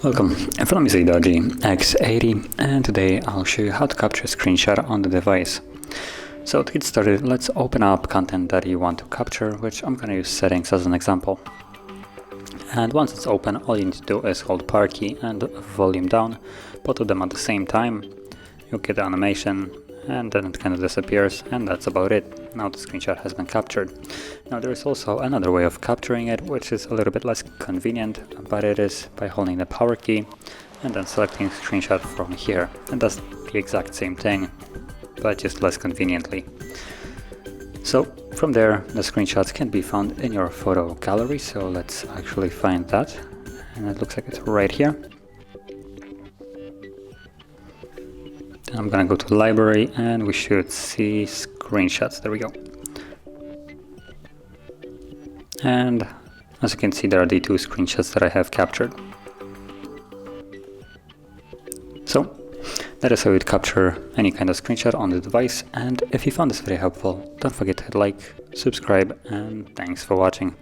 Welcome, from me is Doogee X80, and today I'll show you how to capture a screenshot on the device. So to get started, let's open up content that you want to capture, which I'm going to use settings as an example. And once it's open, all you need to do is hold power key and volume down, both of them at the same time. You'll get the animation, and then it kind of disappears, and that's about it. Now the screenshot has been captured. Now there is also another way of capturing it, which is a little bit less convenient, but it is by holding the power key and then selecting screenshot from here. And that's the exact same thing, but just less conveniently. So from there, the screenshots can be found in your photo gallery. So let's actually find that. And it looks like it's right here. I'm gonna go to library and we should see screenshots. There we go. And as you can see, there are the two screenshots that I have captured. So that is how you'd capture any kind of screenshot on the device. And if you found this very helpful, don't forget to hit like, subscribe, and thanks for watching.